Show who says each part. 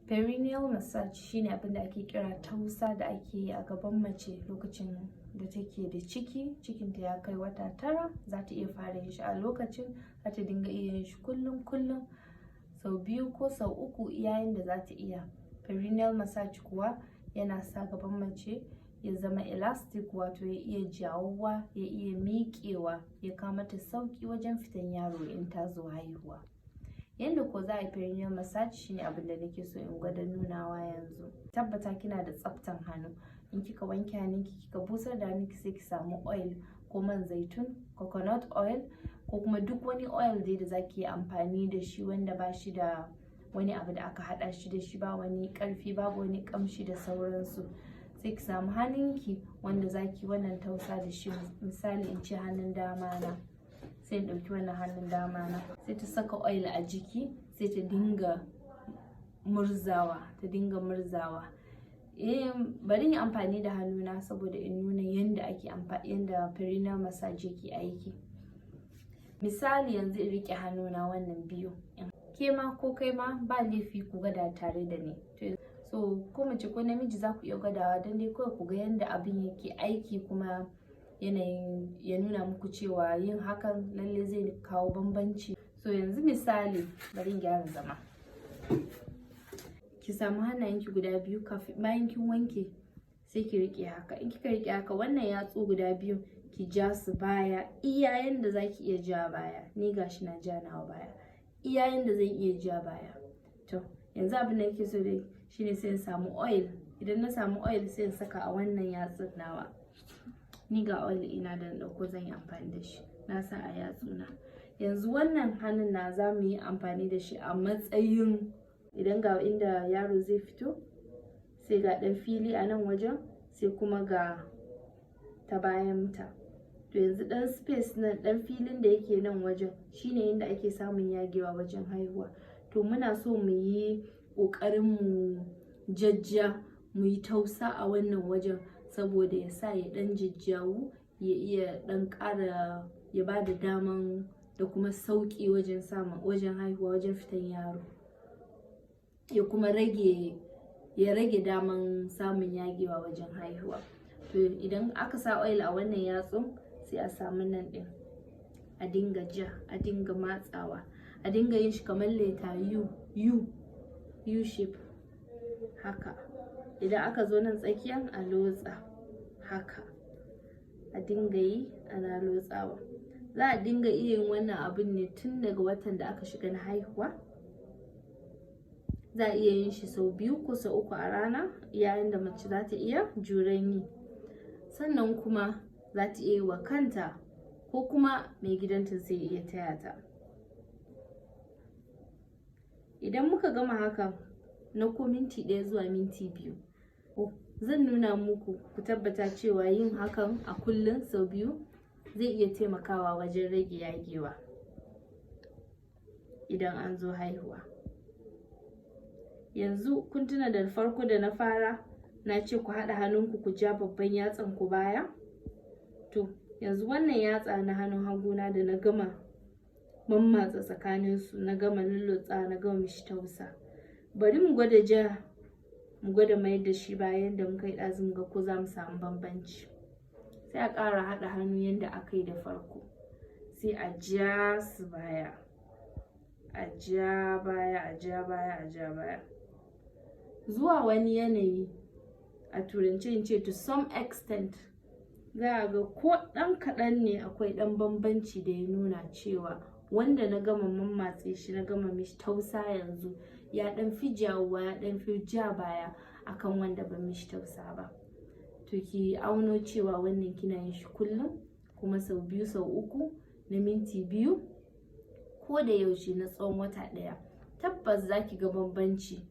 Speaker 1: Perineal massage shine abin da ake kira tausa da ake yi a gaban mace lokacin da take da ciki, cikinta ya kai wata 9, za ta iya fara yin shi a lokacin, za ta dinga iya yin shi kullum sau 2 ko sau 3 yayin da za ta iya. Perineal massage kuwa yana sa gaban mace ya zama elastic, wato ya iya jawuwa, ya iya miƙewa, ya kawo mata sauƙi wajen fitan yaro in ta zo haihuwa. Yanda ko za a yi perineal massage shine abin da nake so in gwada nunawa yanzu. Tabbata kina da tsaftan hannu. In kika wanke hannunki kika busar da hannunki sai ki samu oil ko man zaitun, coconut oil, ko kuma duk wani oil dai da zaki yi amfani da shi wanda ba shi da wani abu da aka haɗa shi da shi, ba wani ƙarfi, babu wani ƙamshi da sauransu. Sai ki samu hannunki wanda zaki wannan tausa da shi. Misali in ce hannun dama na, sai in ɗauki wannan hannun dama na, sai ta saka oil a jiki, sai ta dinga murzawa, bari in yi amfani da hannuna saboda in nuna yanda ake yanda perineal massage yake aiki. Misali yanzu in rike hannuna wannan biyu, ke ma ko kai ma ba laifi ku gwada tare da ni. So ko mace ko namiji za ku iya gwadawa don dai kawai ku ga yanda abin yake aiki, kuma yanayin ya nuna muku cewa yin hakan lalle zai kawo bambanci. So yanzu misali bari in gyara zama. Ki samu hannayenki guda biyu, kafin bayan kin wanke sai ki rike haka. In kika rike haka, wannan yatsu guda biyu ki ja su baya iya yanda zaki iya ja baya. Ni gashi na ja nawa baya iya yanda zan iya ja baya. To yanzu abin da nake so dai shine sai in samu oil. Idan na samu oil sai in saka a wannan yatsun nawa. Ni ga oil ina da dauko zan yi amfani da shi, na sa a yatsuna. Yanzu wannan hannun na za mu yi amfani da shi a matsayin, idan ga inda yaro zai fito, sai ga dan fili a nan wajen, sai kuma ga ta bayan ta. To yanzu dan space nan, dan filin da yake nan wajen shine inda ake samun yagewa wajen haihuwa. To muna so mu yi ƙoƙarin mu jajja, mu yi tausa a wannan wajen saboda ya sa ya dan jajjawu, ya iya dan ƙara, ya ba da daman da kuma sauƙi wajen wajen haihuwa, wajen fitan yaro, ya kuma rage daman samun yagewa wajen haihuwa. To idan aka sa oil a wannan yatsun, sai a samu nan din, a dinga ja, a dinga matsawa, a dinga yin shi kamar leta U shape haka. Idan aka zo nan tsakiyan, a lotsa haka, a dinga yi ana lotsawa. Za a dinga iya yin wannan abin ne tun daga watan da aka shiga na haihuwa. Za a iya yin shi sau 2 ko sau 3 a rana, yayin da mace za ta iya juran yi. Sannan kuma za ta iya yi wa kanta, ko kuma mai gidanta zai iya taya ta. Idan muka gama haka na ko minti 1 zuwa minti 2, zan nuna muku, ku tabbata cewa yin hakan a kullum sau 2 zai iya taimakawa wajen rage yagewa idan an zo haihuwa. Yanzu kun tuna da farko da na fara na ce ku haɗa hannunku ku ja babban yatsan ku baya. To yanzu wannan yatsa na hannun haguna da na gama mammatsa tsakaninsu, na gama lullutsa, na gama mishi tausa, bari mu gwada ja, mu gwada mayar da shi bayan da muka yi ɗazu, mu ga ko za mu samu bambanci. Sai a ƙara haɗa hannu yanda aka yi da farko, sai a ja su baya, a ja baya, a ja baya, a ja baya, zuwa wani yanayi. A turance in ce to some extent, za a ga ko ɗan kaɗan ne akwai ɗan bambanci da ya nuna cewa wanda na gama mammatse shi, na gama mishi tausa yanzu, ya ɗan fi jawuwa, ya ɗan fi ja baya akan wanda ban mishi tausa ba. To ki auno cewa wannan kina yin shi kullum, kuma sau 2 sau 3 na minti 2, ko da yaushe na tsawon wata 1. Tabbas za ki ga bambanci